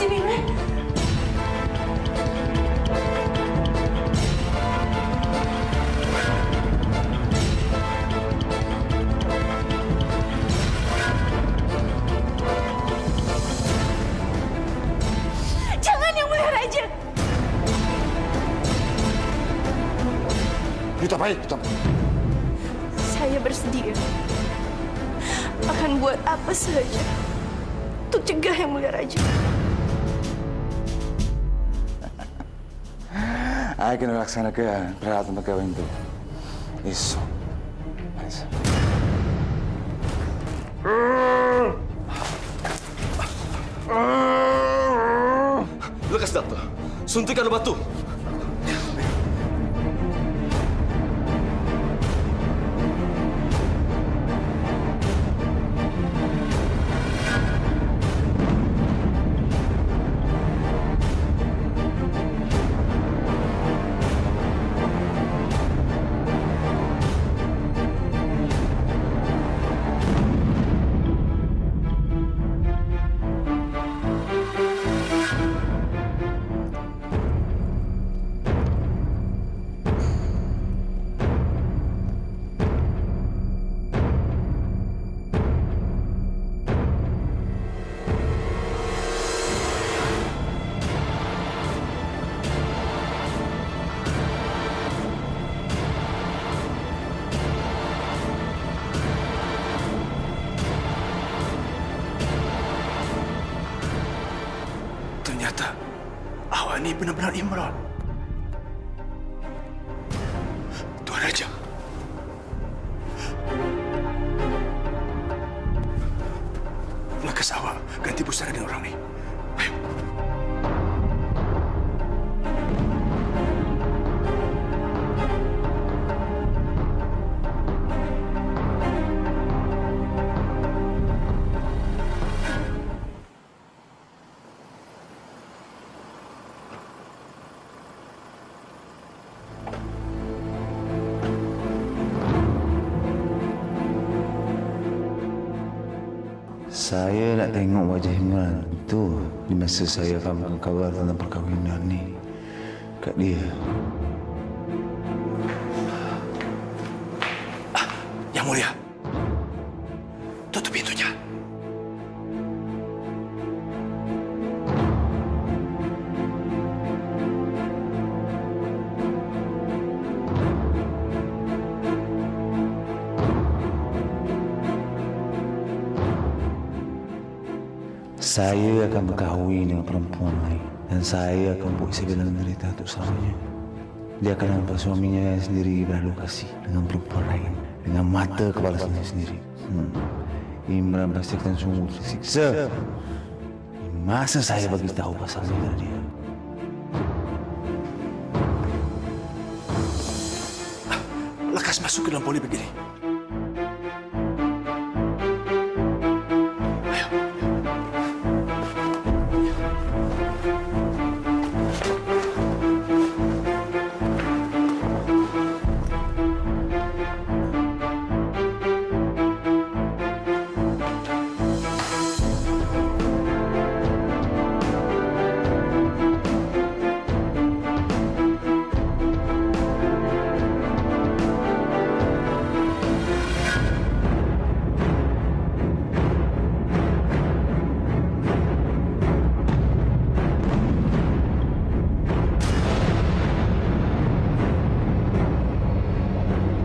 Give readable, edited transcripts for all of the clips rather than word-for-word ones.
sini, Ren. Jangan, Yang Mulia Raja. Yuta baik, Yuta. Saya bersedia. Akan buat apa saja untuk cegah Yang Mulia Raja. Saya akan melaksanakan peralatan perkahwinan itu esok. Lekas, Dato. Suntikan obat itu. Ternyata awak ini benar-benar Imran. Tuan Raja. Lekas awak ganti busana dengan orang ni. Ayo. Saya nak tengok wajah Imran tu di masa saya akan berkabar tentang perkahwinan ni kat dia. Yang Mulia. Tutup pintunya. Saya akan berkahwin dengan perempuan lain dan saya akan buat segala menderita untuk selamanya. Dia akan nampak suaminya sendiri berlokasi dengan perempuan lain dengan mata kepala sendiri. Imran pasti akan sungguh tersiksa. Masa saya bagi tahu pasalnya kepada dia. Lekas masuk ke dalam poli begini.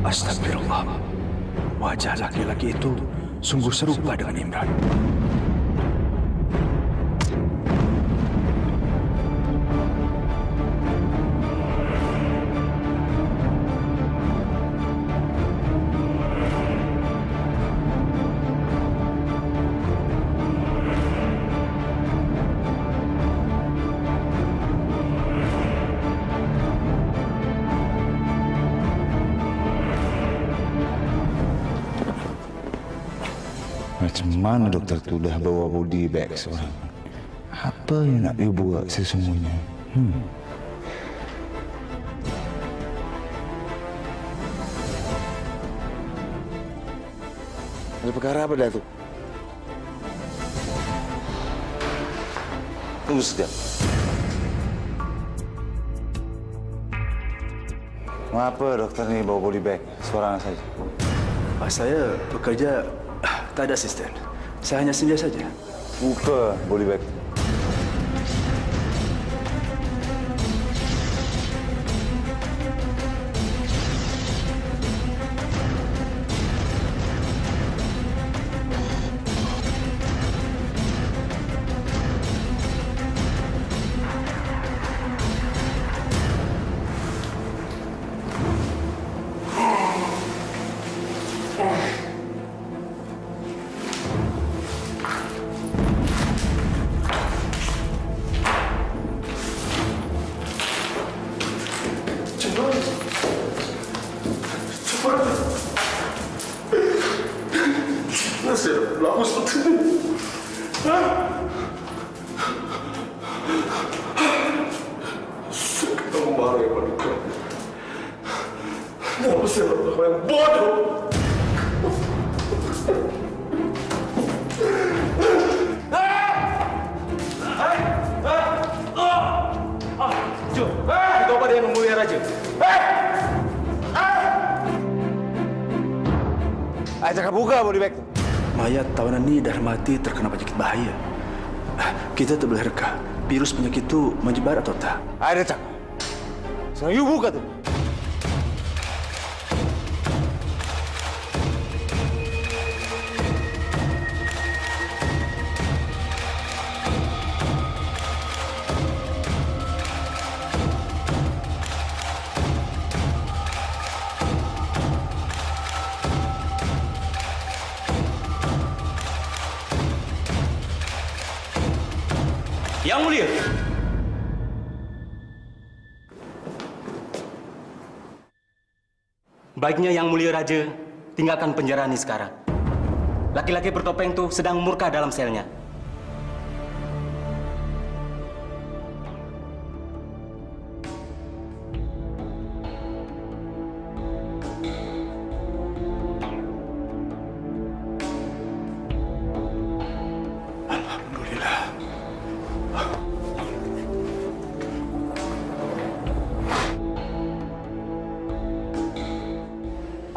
Astagfirullah. Wajah laki-laki itu sungguh serupa dengan Imran. Macam mana doktor tu dah bawa body bag seorang? Apa yang nak dia buat sesungguhnya? Ada perkara apa dah tu? Tunggu sekejap. Mengapa dokter ni bawa body bag seorang saja? Saya bekerja tak ada asisten. Saya hanya sendiri saja. Buka body bag. Nasir, laku seperti ini. Kita marah ya pada kau. Kenapa sih orang yang bodoh? Itu apa dia yang mulia raja? Ayo cakap buka body bag tu. Mayat tawanan ni dah mati terkena penyakit bahaya. Kita tak boleh reka. Virus penyakit itu menyebar atau tak? Ayo cakap. Sekarang you buka tu. Yang Mulia. Baiknya Yang Mulia Raja tinggalkan penjara ini sekarang. Laki-laki bertopeng itu sedang murka dalam selnya. Alhamdulillah.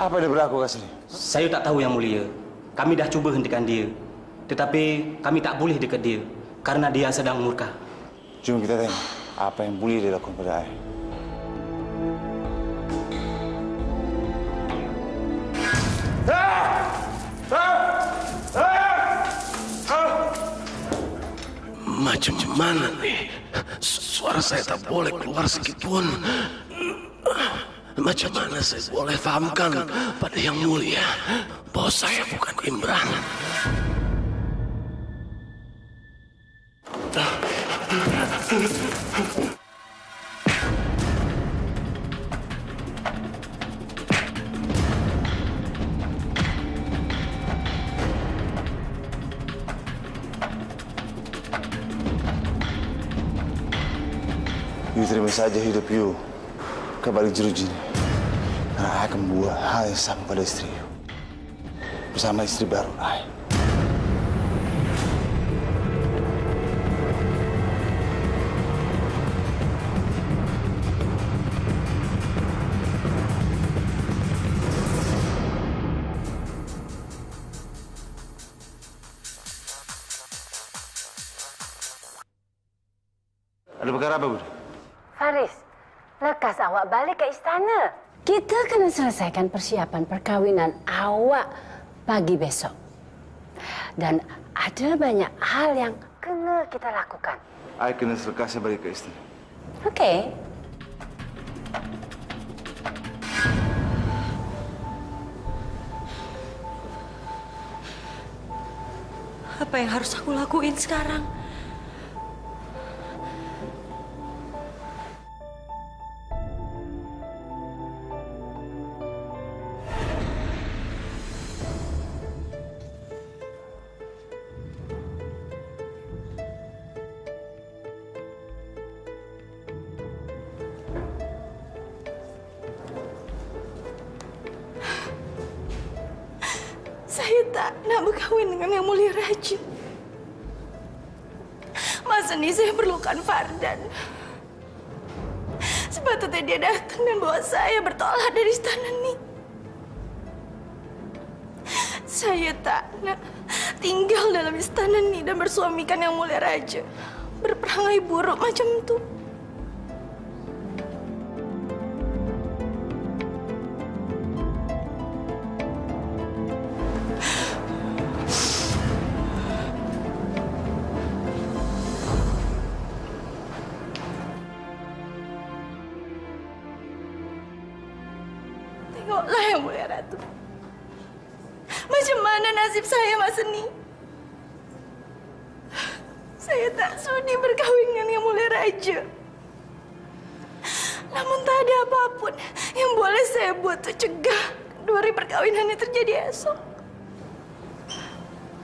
Apa yang berlaku kat sini? Saya tak tahu Yang Mulia. Kami dah cuba hentikan dia. Tetapi kami tak boleh dekat dia karena dia sedang murka. Jom kita tengok apa yang boleh dilakukan pada saya. Macam mana nih? Suara saya tak boleh keluar sedikitpun. Macam mana saya boleh fahamkan pada Yang Mulia bahwa saya bukan Imran? You terima saja hidup you ke balik jeruji ini. Karena saya akan buat hal yang sama pada istri you. Bersama istri baru saya. Ada perkara apa, Budi? Faris, lekas awak balik ke istana. Kita kena selesaikan persiapan perkawinan awak pagi besok. Dan ada banyak hal yang kena kita lakukan. Saya kena selekasnya balik ke istana. Okey. Apa yang harus aku lakuin sekarang? Saya tak nak berkahwin dengan Yang Mulia Raja. Mas Seni, saya perlukan Fardan. Sepatutnya dia datang dan bawa saya bertolak dari istana ini. Saya tak nak tinggal dalam istana ini dan bersuamikan Yang Mulia Raja. Berperangai buruk macam itu. Tengoklah Yang Mulia Ratu. Macam mana nasib saya, Mas Seni? Saya tak sudi berkahwin dengan Yang Mulia Raja. Namun tak ada apapun yang boleh saya buat untuk cegah kedua hari perkawinan ini terjadi esok.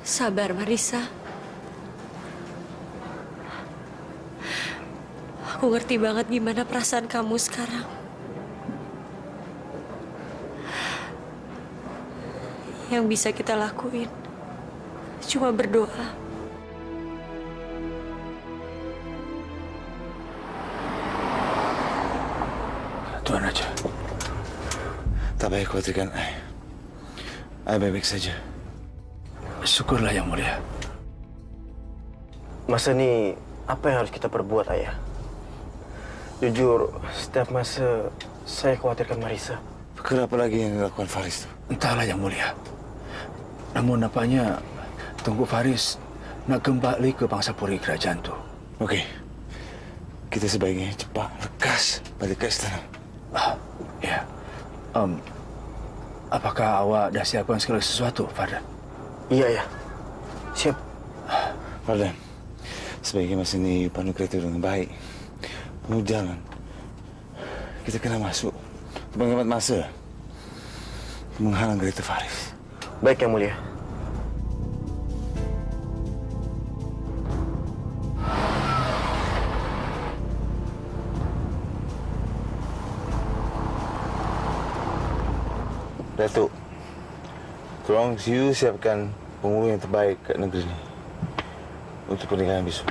Sabar, Marisa. Aku ngerti banget gimana perasaan kamu sekarang. Yang bisa kita lakuin cuma berdoa. Tuhan Raja. Tak payah khawatirkan Ai. Ai baik-baik saja. Syukurlah Yang Mulia. Masa ini apa yang harus kita perbuat, Ayah? Jujur, setiap masa saya khawatirkan Marisa. Perkara apa lagi yang dilakukan Faris itu? Entahlah Yang Mulia. Namun nampaknya Tunggu Faris nak kembali ke Bangsapuri kerajaan tu. Okey. Kita sebaiknya cepat, lekas balik ke istana. Ya. Apakah awak dah siapkan segala sesuatu, Fardan? Iya, ya. Siap. Fardan, sebaiknya masa ini pandu kereta dengan baik. Kamu jangan. Kita kena masuk. Menghemat masa. Menghalang kereta Faris. Baik, Yang Mulia. Datuk, tolong you siapkan penghulu yang terbaik kat negeri ini untuk pernikahan besok.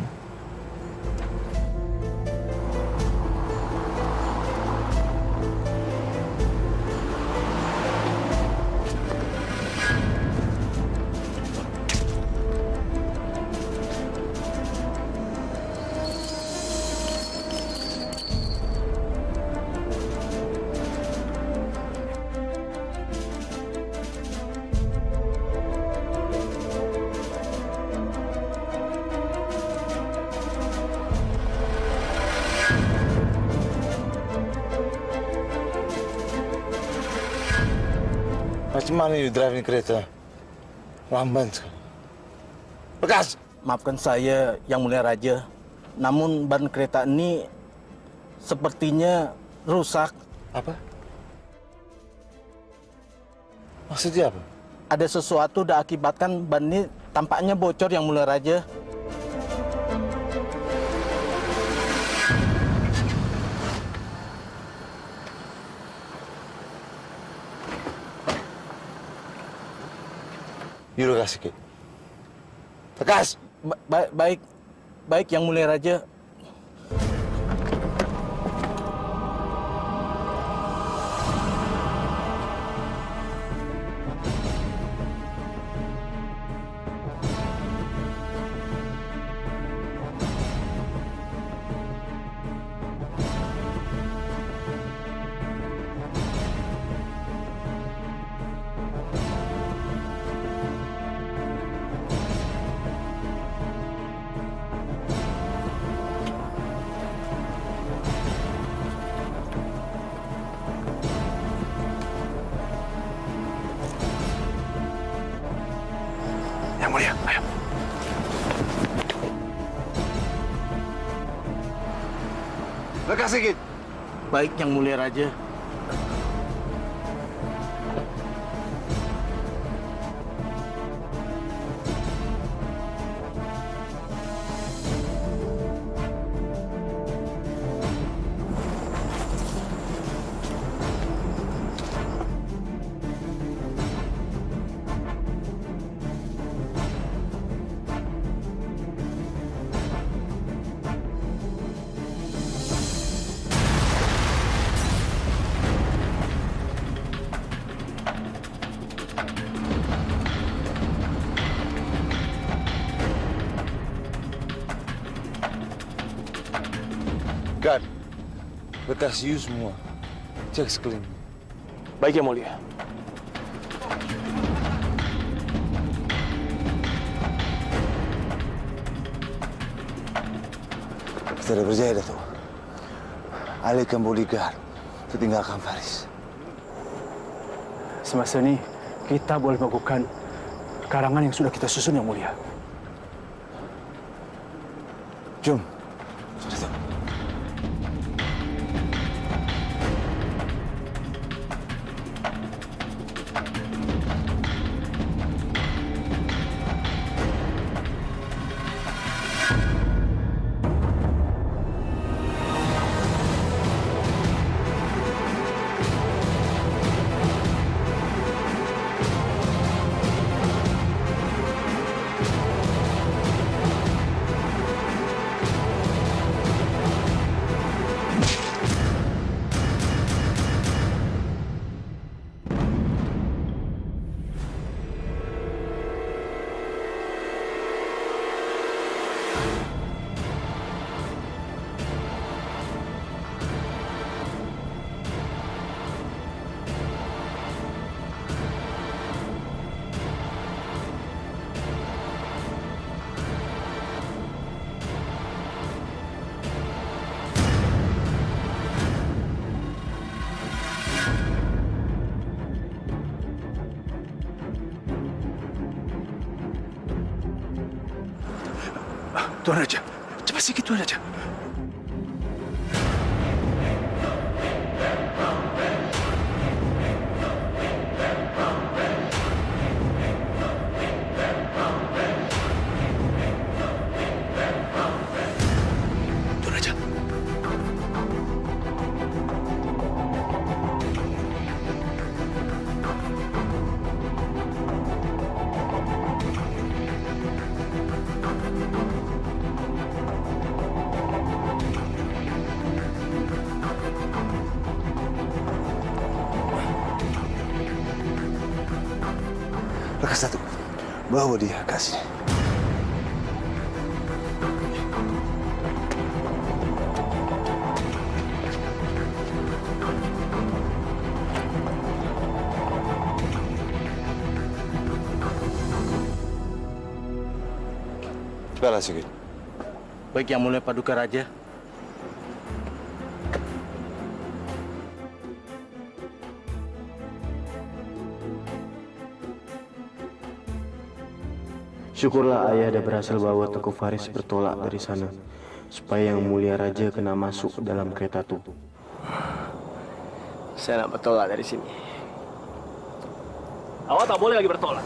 Macam mana you drive ni kereta? Lamban sekali. Lekas! Maafkan saya, Yang Mulia Raja. Namun ban kereta ini sepertinya rusak. Apa? Maksudnya apa? Ada sesuatu dah akibatkan ban ini tampaknya bocor, Yang Mulia Raja. You lekas sikit. Lekas! Baik, Yang Mulia Raja. Yang Mulia, ayo. Lekas sikit! Baik, Yang Mulia Raja. Bekas you semua. Cek sekeliling. Baik, Yang Mulia. Kita sudah berjaya, Dato'. Alihkan bodyguard, tinggalkan Faris. Semasa ini, kita boleh melakukan karangan yang sudah kita susun, Yang Mulia. Jom. Tuan Raja, cepat sikit, Tuan Raja. Tuan Raja. Lekas satu, bawa dia ke sini. Balas sikit. Baik, Yang Mulia Paduka Raja. Syukurlah ayah ada berhasil bawa Teguh Faris bertolak dari sana, supaya Yang Mulia Raja kena masuk ke dalam kereta itu. Saya nak bertolak dari sini. Awak tak boleh lagi bertolak.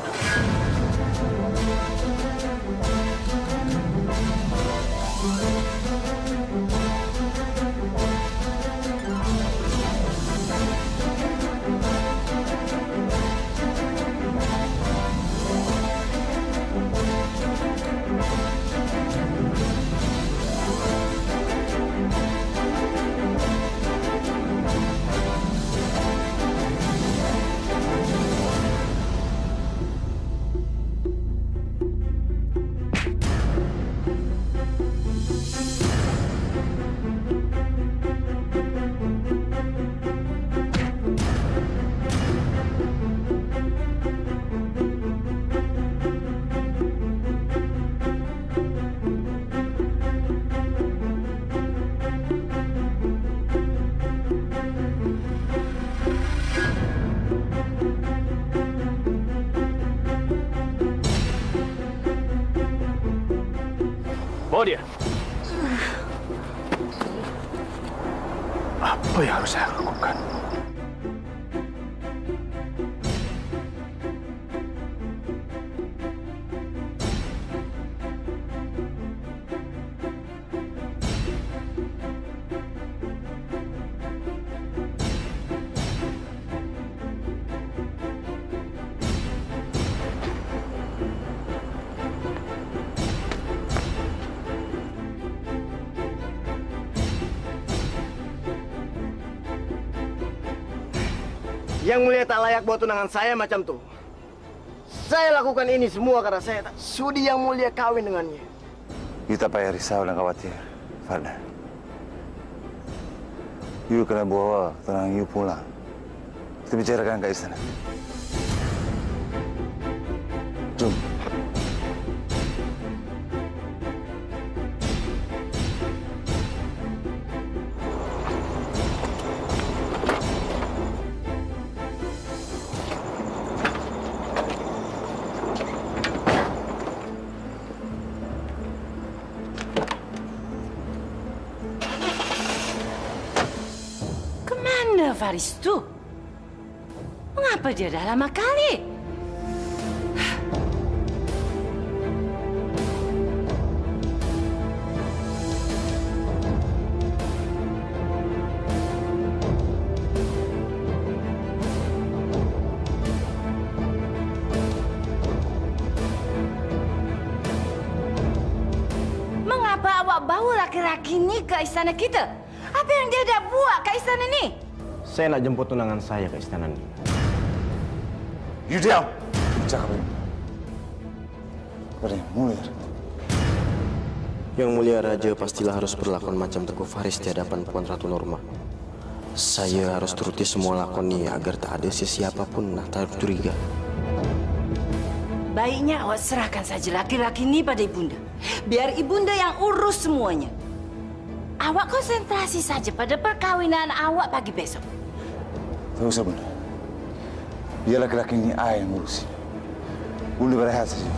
Bawa dia. Apa yang harus saya lakukan? Yang Mulia tak layak buat tunangan saya macam tuh. Saya lakukan ini semua karena saya tak sudi Yang Mulia kawin dengannya. Kita payah risau dan khawatir, Fardan. You kena bawa tenang you pulang. Kita bicarakan ke istana. Jom. Kemana Faris itu? Mengapa dia dah lama kali? Mengapa awak bawa laki-laki ini ke istana kita? Apa yang dia dah buat ke istana ni? Saya nak jemput tunangan saya ke istana ini. You diam. Cakap ini. Pada yang mulia. Yang mulia raja pastilah harus berlakon macam Teguh Faris di hadapan Puan Ratu Norma. Saya harus turuti semua lakon ini agar tak ada sesiapa pun nak taruh curiga. Baiknya awak serahkan saja laki-laki ini pada ibunda. Biar ibunda yang urus semuanya. Awak konsentrasi saja pada perkawinan awak pagi besok. Tak usah, Bunda. Biar laki-laki ini ayah yang ngurusin. Bunda berehat saja.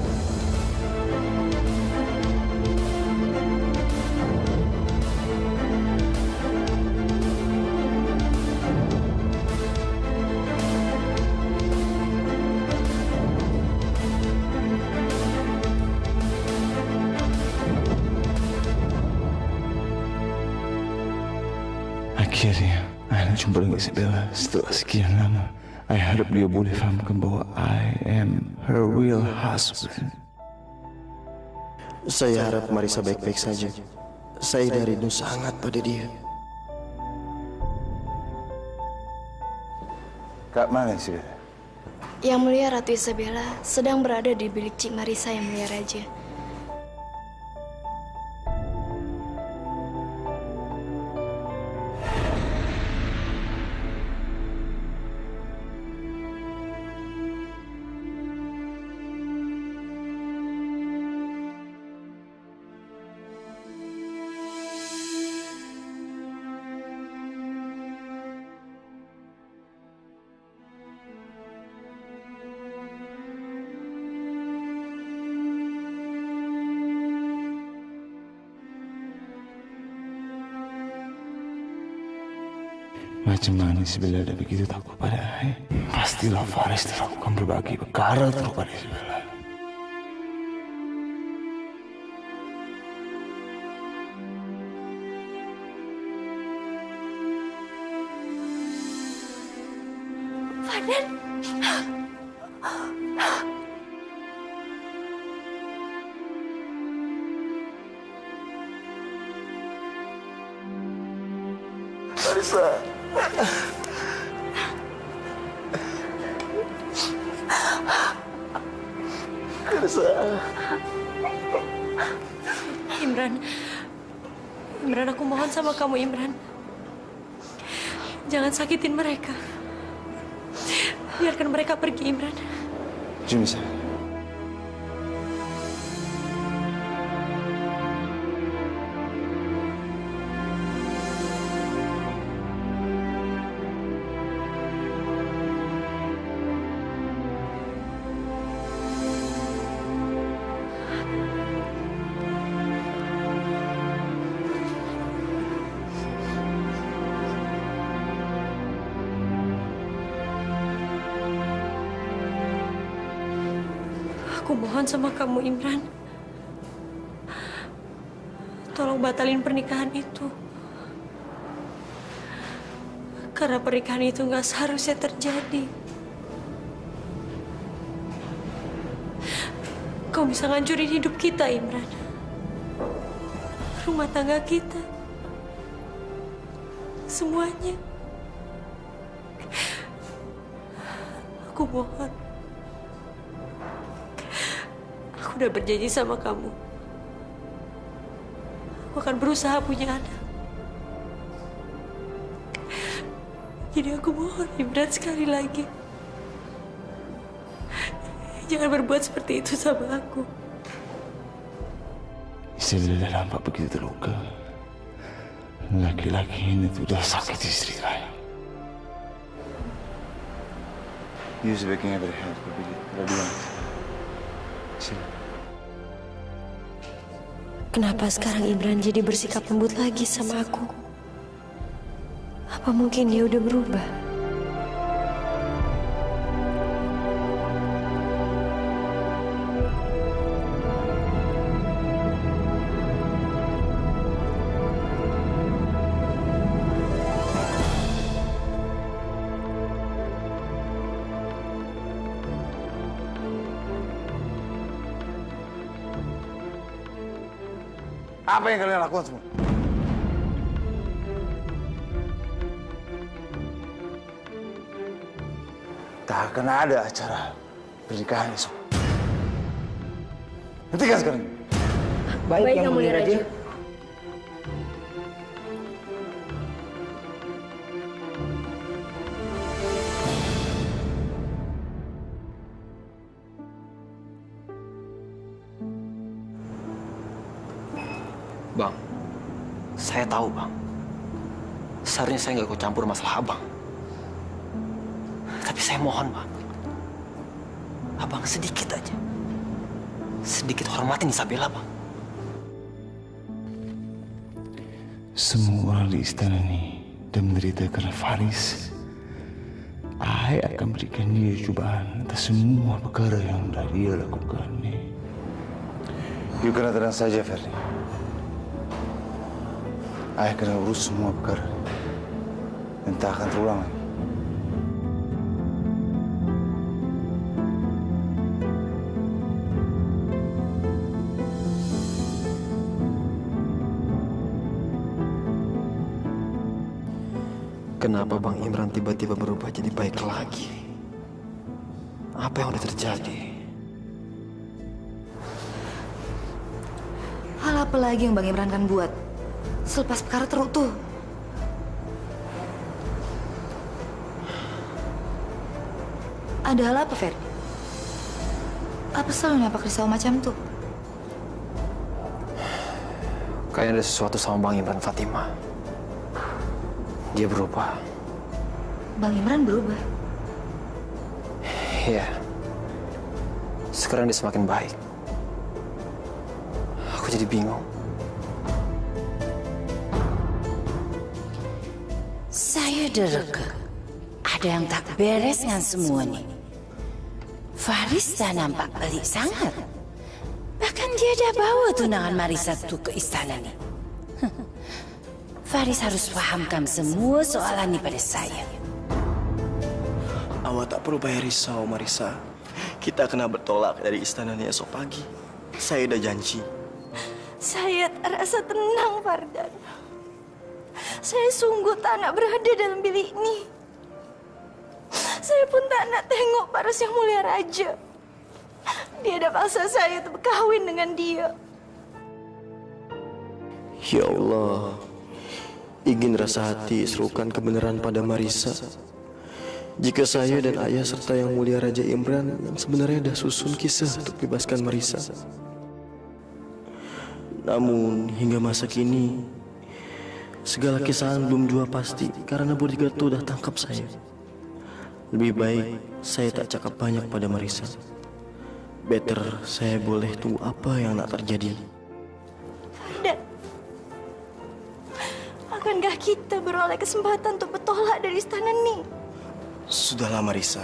Akhirnya, Ayah jumpa dengan Isabella setelah sekian lama. Ayah harap dia boleh fahamkan bahwa I am her real husband. Saya harap Marisa baik-baik saja. Saya dah rindu sangat pada dia. Kak mana Isabella? Yang mulia Ratu Isabella sedang berada di bilik Cik Marisa yang mulia raja. Macam mana Isabella ada begitu takut pada Ayah? Pastilah Faris terlakukan berbagai perkara teruk pada Isabella. Fadlan. Marisa. Imran, aku mohon sama kamu, Imran. Jangan sakitin mereka. Biarkan mereka pergi, Imran. Jom, Isa. Aku mohon sama kamu, Imran. Tolong batalin pernikahan itu. Karena pernikahan itu nggak seharusnya terjadi. Kau bisa ngancurin hidup kita, Imran. Rumah tangga kita. Semuanya. Aku mohon. Aku udah berjanji sama kamu. Aku akan berusaha punya anak. Jadi aku mohon Imran sekali lagi. Jangan berbuat seperti itu sama aku. Istri Bella nampak begitu terluka. Laki-laki ini sudah sakit istri saya. You sebaiknya berehat, berdua. Sini. Kenapa sekarang Imran jadi bersikap lembut lagi sama aku? Apa mungkin dia udah berubah? Apa yang kalian lakukan semua? Tak akan ada acara pernikahan esok. Hentikan sekarang. Baik Yang Mulia Raja. Bang, saya tahu bang. Seharusnya saya nggak ikut campur masalah abang. Tapi saya mohon bang, abang sedikit aja, sedikit hormatin Isabella bang. Semua orang di istana ini dan menderita karena Faris. Ayah akan berikan dia cobaan atas semua perkara yang dah dia lakukan ni. You kena tenang saja, Ferdi. Ayah kena urus semua perkara dan tak akan terulang lagi. Kenapa Bang Imran tiba-tiba berubah jadi baik lagi? Apa yang udah terjadi? Hal apa lagi yang Bang Imran kan buat selepas perkara terutuh? Ada hal apa, Fer? Apa selalu nampak risau macam tuh? Kayaknya ada sesuatu sama Bang Imran Fatima. Dia berubah. Bang Imran berubah? Iya. Sekarang dia semakin baik. Aku jadi bingung. Saya dereka. Ada yang tak beres dengan semua ini. Faris dah nampak pelik sangat. Bahkan dia dah bawa tunangan Marisa tu ke istana ni. Faris harus fahamkan semua soalan ini pada saya. Awak tak perlu bayar risau, Marisa. Kita kena bertolak dari istana ni esok pagi. Saya dah janji. Saya tak rasa tenang, Fardan. Saya sungguh tak nak berada dalam bilik ini. Saya pun tak nak tengok Paras Yang Mulia Raja. Dia dah paksa saya untuk berkahwin dengan dia. Ya Allah, ingin rasa hati serukan kebenaran pada Marisa. Jika saya dan ayah serta Yang Mulia Raja Imran yang sebenarnya dah susun kisah untuk bebaskan Marisa. Namun hingga masa kini, segala kisahan belum jua pasti karena bodyguard itu dah tangkap saya. Lebih baik saya tak cakap banyak pada Marisa. Better saya boleh tunggu apa yang nak terjadi. Fardan, akankah kita beroleh kesempatan untuk bertolak dari istana ni? Sudahlah, Marisa.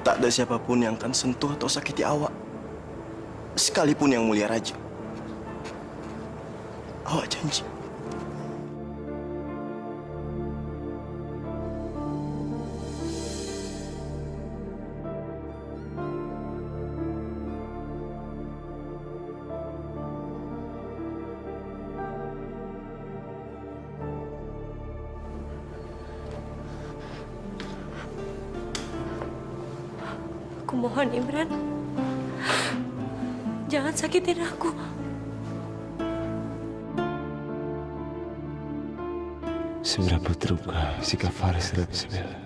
Tak ada siapapun yang akan sentuh atau sakiti awak. Sekalipun Yang Mulia Raja. Awak janji. Aku mohon Imran, jangan sakitin aku. seberapa terluka sikap Faris terhadap Isabella.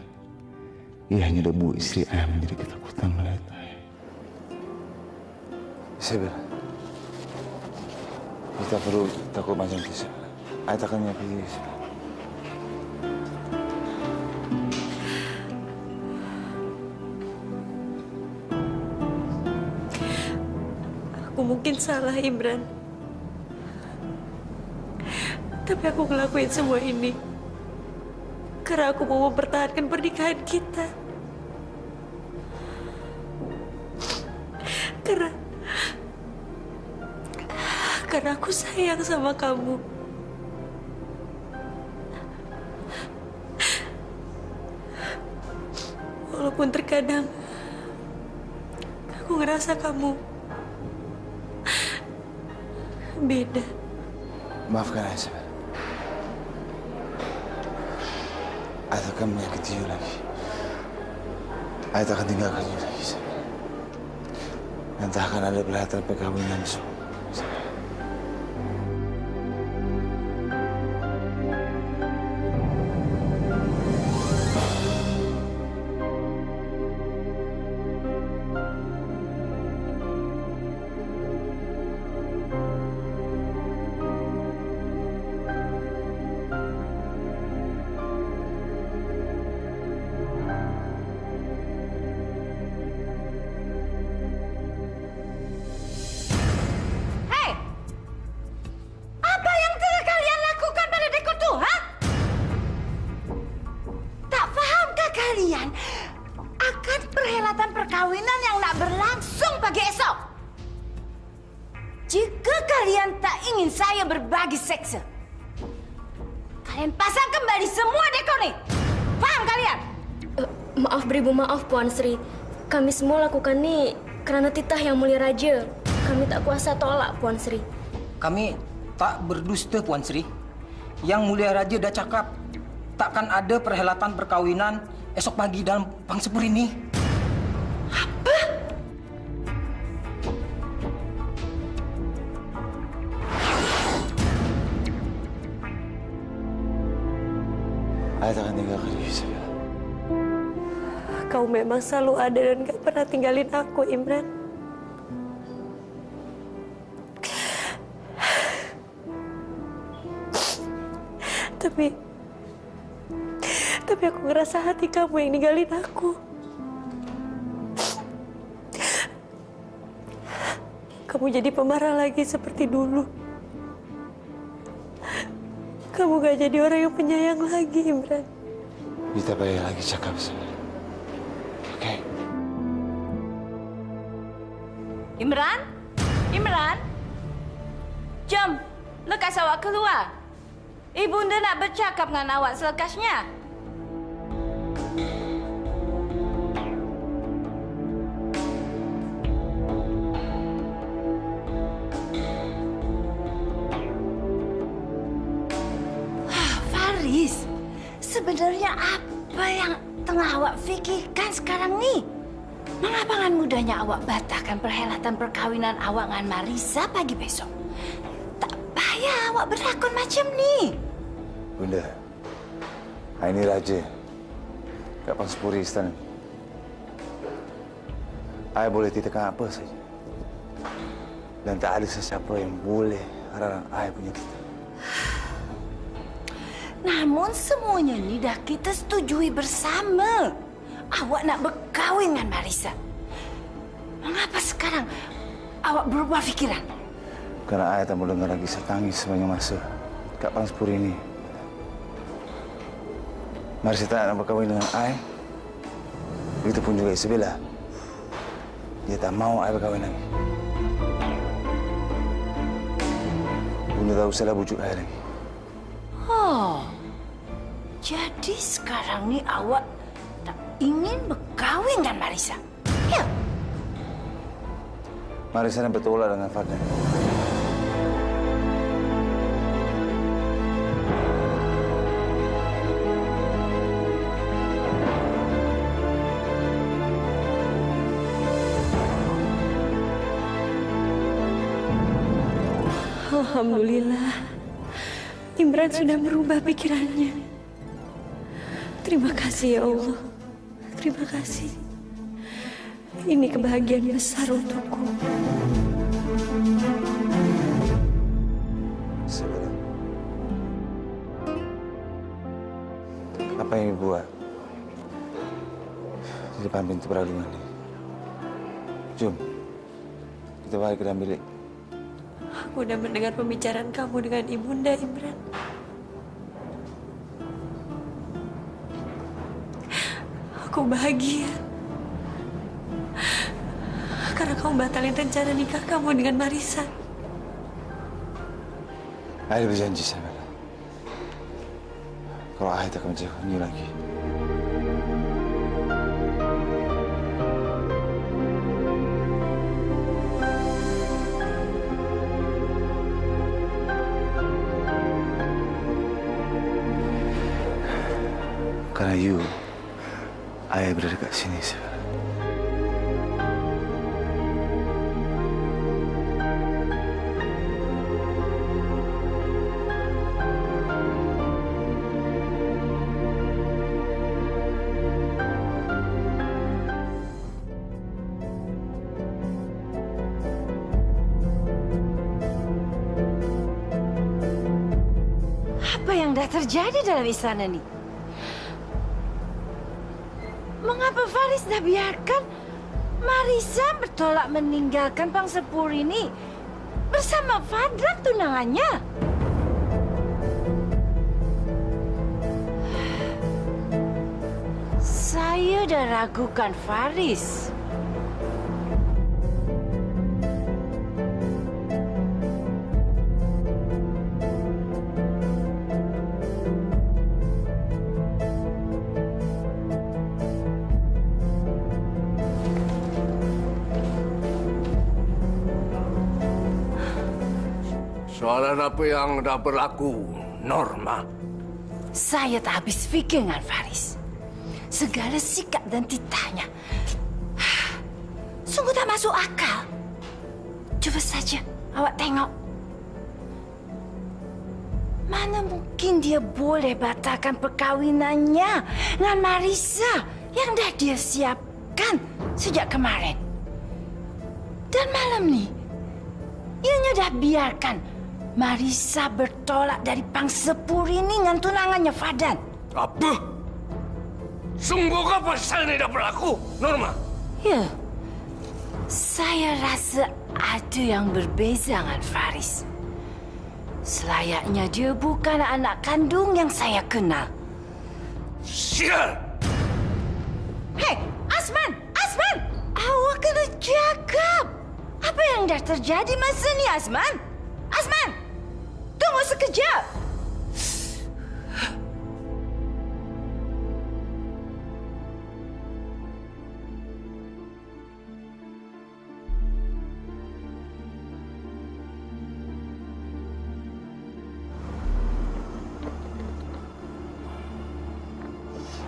Ia hanya debu istri ayah menjadi ketakutan melihat ayah. Isabella, kita perlu takut macam itu. Ayah takkan menyakiti Isabella. Aku mungkin salah, Imran. Tapi aku ngelakuin semua ini karena aku mau mempertahankan pernikahan kita. Karena aku sayang sama kamu. Walaupun terkadang aku ngerasa kamu beda. Maafkan ayah, Isabella. Ayah takkan menyakiti you lagi. Ayah takkan tinggalkan you lagi, Isabella. Dan tak akan ada perhelatan perkawinan semua. Akan perhelatan perkawinan yang nak berlangsung pagi esok. Jika kalian tak ingin saya berbagi seksa, kalian pasang kembali semua dekor nih. Paham kalian? Maaf beribu maaf Puan Sri. Kami semua lakukan nih karena titah yang mulia raja. Kami tak kuasa tolak Puan Sri. Kami tak berdusta, Puan Sri. Yang mulia raja dah cakap takkan ada perhelatan perkawinan esok pagi dalam pangsepur ini. Apa? Ayah takkan tinggalkan you, Isabella. Kau memang selalu ada dan gak pernah tinggalin aku, Imran. Tapi aku ngerasa hati kamu yang ninggalin aku. Kamu jadi pemarah lagi seperti dulu. Kamu gak jadi orang yang penyayang lagi, Imran. Kita bayar lagi cakap, Isabella. Oke? Imran? Imran? Jom, lekas awak keluar. Ibunda nak bercakap dengan awak selekasnya. Faris, sebenarnya apa yang tengah awak fikirkan sekarang ni? Mengapa dengan mudahnya awak batalkan perhelatan perkawinan awak dengan Marisa pagi besok? Tak payah awak berlakon macam ni. Bunda, ini raja kat Pangsapuri istana. Ayah boleh titahkan apa saja. Dan tak ada sesiapa yang boleh halang ayah punya titah. Namun semuanya ni dah kita setujui bersama. Awak nak berkahwin dengan Marisa. Mengapa sekarang awak berubah fikiran? Kerana ayah tak mau dengar lagi saya tangis sepanjang masa kat Pangsapuri ini. Marisa tak nak berkahwin dengan ayah. Begitupun juga Isabella. Dia tak mau ayah berkahwin lagi. Bunda tak usahlah bujuk ayah lagi. Oh, jadi sekarang ni awak tak ingin berkahwin dengan Marisa? Ya? Marisa nak bertolak dengan Fadlan. Alhamdulillah. Imran sudah berubah pikirannya. Terima kasih ya Allah. Terima kasih. Ini kebahagiaan besar untukku. Sebenarnya, apa yang ibu buat di depan pintu peralungan ini? Jom, kita balik ke dalam bilik. Aku udah mendengar pembicaraan kamu dengan Ibunda Imran. Aku bahagia. Karena kamu batalin rencana nikah kamu dengan Marisa. Ayah berjanji sama Bella. Kalau Ayah tak akan menjauhnya lagi. Karena you, Ayah berada dekat sini, Bella. Apa yang dah terjadi dalam istana ini? Mengapa Faris dah biarkan Marisa bertolak meninggalkan Pangsepur ini bersama Fadlan tunangannya? Saya dah ragukan Faris. Soalan apa yang dah berlaku, Norma? Saya tak habis fikir dengan Faris. Segala sikap dan titahnya sungguh tak masuk akal. Coba saja awak tengok. Mana mungkin dia boleh batalkan perkahwinannya dengan Marisa yang dah dia siapkan sejak kemarin. Dan malam ni, ianya dah biarkan Marisa bertolak dari Pangsepur ini dengan tunangannya Fadlan. Apa? Sungguh apa pasal ini dah berlaku, Norma? Ya, saya rasa ada yang berbeza dengan Faris. Selayaknya dia bukan anak kandung yang saya kenal. Sial! Hei, Azman! Azman! Awak kena cakap. Apa yang dah terjadi masa ni, Azman? Azman! Tunggu sekejap.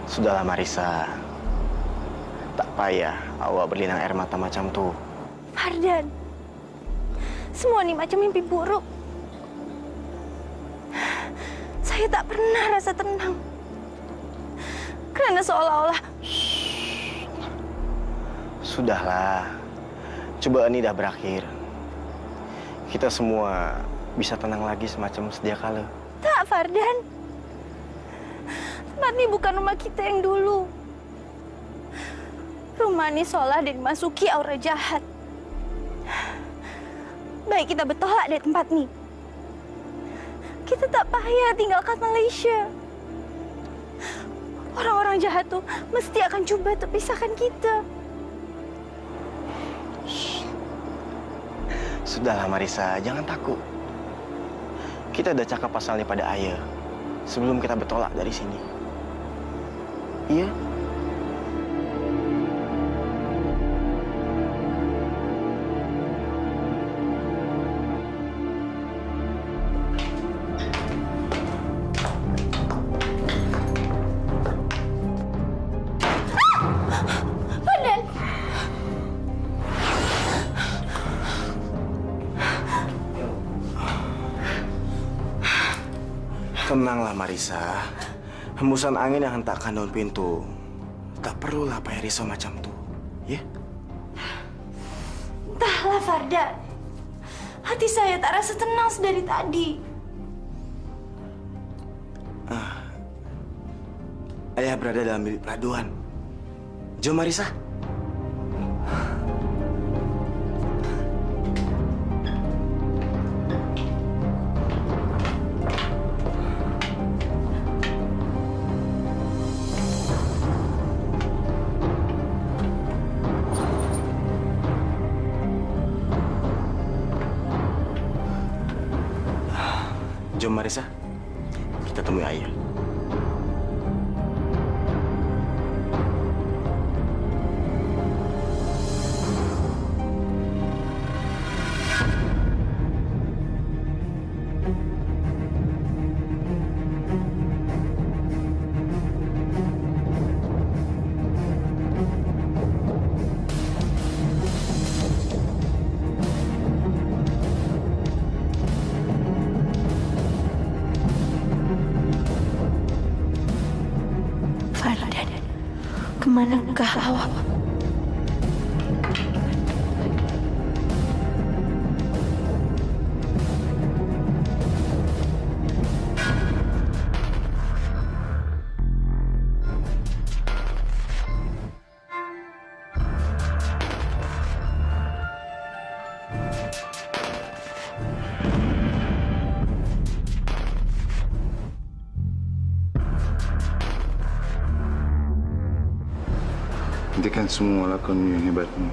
Sudahlah Marisa. Tak payah awak berlinang air mata macam tu. Fardan, semua ini macam mimpi buruk. Saya tak pernah rasa tenang. Kerana seolah-olah... Sudahlah. Cobaan ini dah berakhir. Kita semua bisa tenang lagi semacam sedia kala. Tak, Fardan. Tempat ini bukan rumah kita yang dulu. Rumah ini seolah dan dimasuki aura jahat. Baik kita bertolak dari tempat ini. Kita tak payah tinggalkan Malaysia. Orang-orang jahat tu mesti akan cuba untuk pisahkan kita. Sudahlah Marisa, jangan takut. Kita dah cakap pasal ni pada ayah sebelum kita bertolak dari sini. Iya? Tenanglah Marisa. Hembusan angin yang hentakkan daun pintu. Tak perlulah pakai risau macam tuh, ya? Entahlah Fardan. Hati saya tak rasa tenang sedari tadi. Ayah berada dalam bilik peladuan. Jom Marisa. Jom Marisa, kita temui ayah. Fardan, kemanakah awak? Hentikan semua lakonmu yang hebatmu.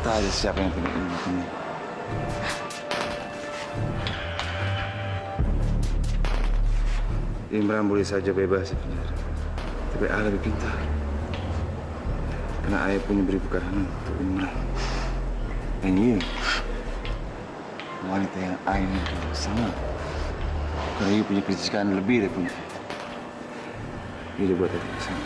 Tak ada siapa yang tidak ingin melakukannya. Imran boleh saja bebas di penjara, tapi ayah lebih pintar. Karena ayah punya beribu karena untuk Imran. And you, wanita yang ayah ini bersama. Karena you punya kecerdasan lebih dari punya. You udah buat aku kesana.